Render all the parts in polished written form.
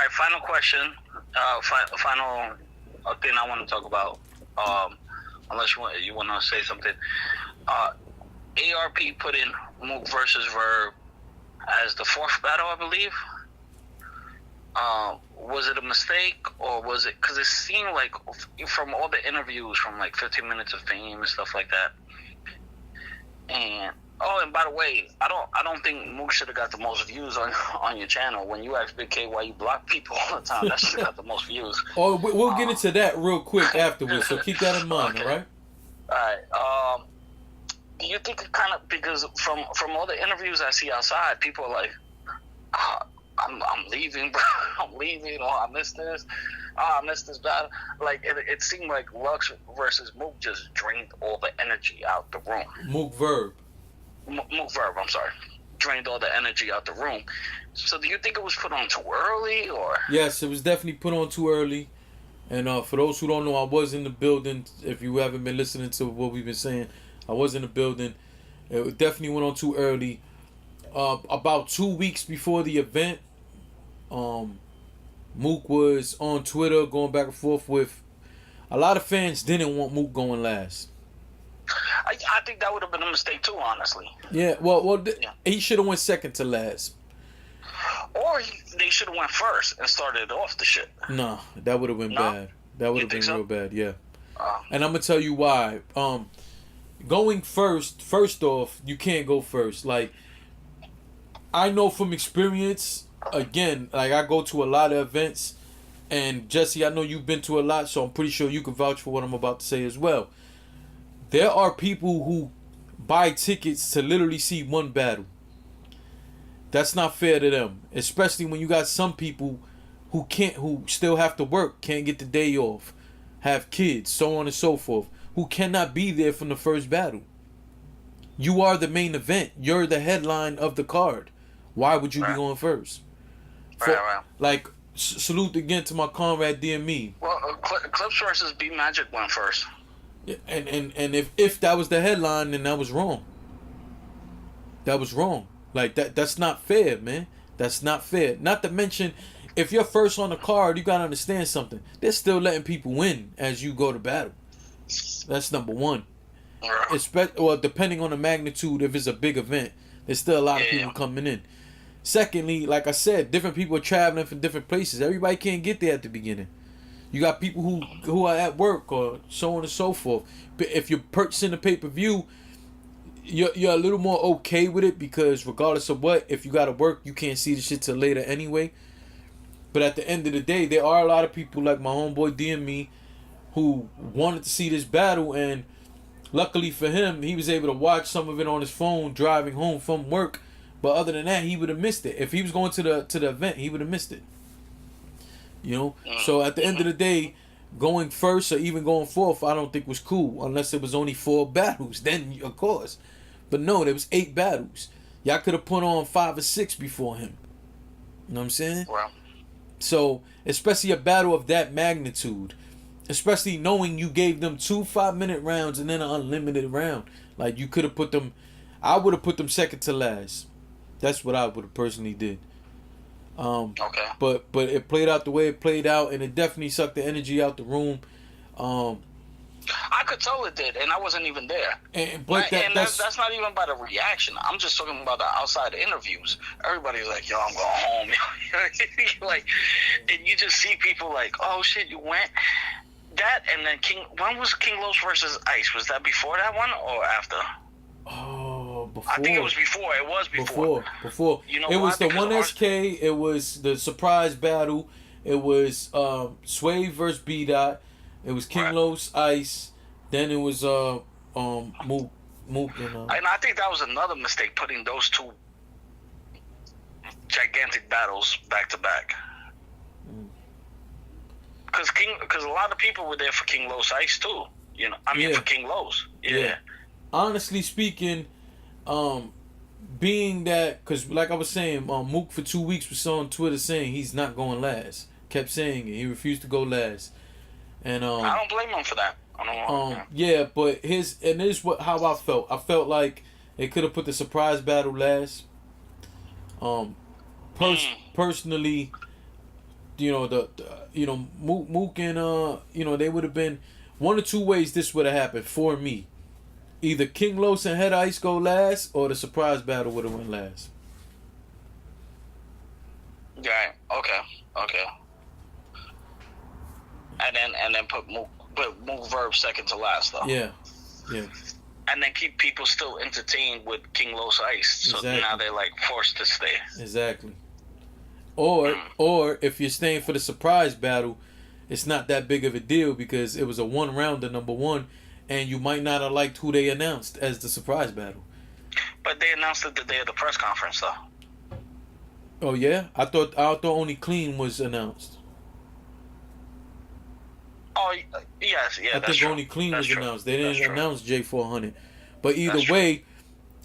right, final question. Final thing I want to talk about. Unless you want to say something. ARP put in Mook versus Verb as the fourth battle, I believe. Was it a mistake, or was it because it seemed like from all the interviews, from like 15 Minutes of Fame and stuff like that, and by the way, I don't think Mook should have got the most views on your channel. When you ask Big K why you block people all the time, that should have got the most views. Oh, we'll get into that real quick afterwards, so keep that in mind. Okay. All right. Do you think it kind of, because from all the interviews I see outside, people are like, I'm leaving, bro. I'm leaving. Oh, I missed this. Oh, I missed this battle. Like, it seemed like Lux versus Mook just drained all the energy out the room. Mook Verb, I'm sorry. Drained all the energy out the room. So do you think it was put on too early, or? Yes, it was definitely put on too early. And for those who don't know, I was in the building. If you haven't been listening to what we've been saying, I was in the building. It definitely went on too early. About 2 weeks before the event, Mook was on Twitter going back and forth with a lot of fans didn't want Mook going last. I think that would have been a mistake too, honestly. Yeah, he should have went second to last. Or they should have went first and started off the shit. No, that would have been bad. That would have been real bad, yeah. And I'm going to tell you why. Going first off, you can't go first. Like, I know from experience, again, like I go to a lot of events, and Jesse, I know you've been to a lot, so I'm pretty sure you can vouch for what I'm about to say as well. There are people who buy tickets to literally see one battle. That's not fair to them, especially when you got some people who still have to work, can't get the day off, have kids, so on and so forth, who cannot be there from the first battle. You are the main event. You're the headline of the card. Why would you be going first? Right. Like, salute again to my comrade DME. Well, Clips versus B Magic went first. Yeah, and if that was the headline, then that was wrong. That was wrong. Like, that's not fair, man. That's not fair. Not to mention, if you're first on the card, you gotta understand something. They're still letting people win as you go to battle. That's number one. Depending on the magnitude, if it's a big event, there's still a lot of people coming in. Secondly, like I said, different people are traveling from different places. Everybody can't get there at the beginning. You got people who are at work or so on and so forth. But if you're purchasing a pay-per-view, you're a little more okay with it, because regardless of what, if you got to work, you can't see the shit till later anyway. But at the end of the day, there are a lot of people like my homeboy DME who wanted to see this battle, and luckily for him, he was able to watch some of it on his phone driving home from work. But other than that, he would have missed it. If he was going to the event, he would have missed it. You know? So at the end of the day, going first or even going fourth, I don't think was cool, unless it was only 4 battles. Then, of course. But no, there was 8 battles. Y'all could have put on 5 or 6 before him. You know what I'm saying? Wow. So, especially a battle of that magnitude, especially knowing you gave them 2 5-minute rounds and then an unlimited round. Like, you could have put them, I would have put them second to last. That's what I would have personally did. Okay. But it played out the way it played out, and it definitely sucked the energy out the room. I could tell it did, and I wasn't even there. That's not even by the reaction. I'm just talking about the outside interviews. Everybody's like, "Yo, I'm going home." Like, and you just see people like, "Oh shit, you went." That, and then when was King Los versus Ice? Was that before that one or after? Oh, before. I think it was before. It was before. Before. You know, it was the 1SK. It was the surprise battle. It was Sway versus B Dot. It was King Los, Ice. Then it was Mook. And I think that was another mistake, putting those 2 gigantic battles back to back. Because a lot of people were there for King Los Ice too. You know, for King Los. Yeah. Honestly speaking, being that, because like I was saying, Mook for 2 weeks was on Twitter saying he's not going last. Kept saying it. He refused to go last. And I don't blame him for that. Yeah, but how I felt. I felt like they could have put the surprise battle last. Personally, Mook and they would have been one or two ways this would have happened for me. Either King Los and Head Ice go last, or the surprise battle would have went last. Right. Okay. And then put Mook Verb second to last though. Yeah. And then keep people still entertained with King Los Ice, so now they're like forced to stay. Exactly. Or if you're staying for the surprise battle, it's not that big of a deal because it was a one rounder, number one, and you might not have liked who they announced as the surprise battle. But they announced it the day of the press conference, though. Oh yeah, I thought only Clean was announced. Oh yes, yeah. I think only Clean was announced. They didn't announce J400. But either way,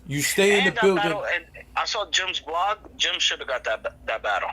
you stay in the building. Battle, and I saw Jim's blog. Jim should have got that battle.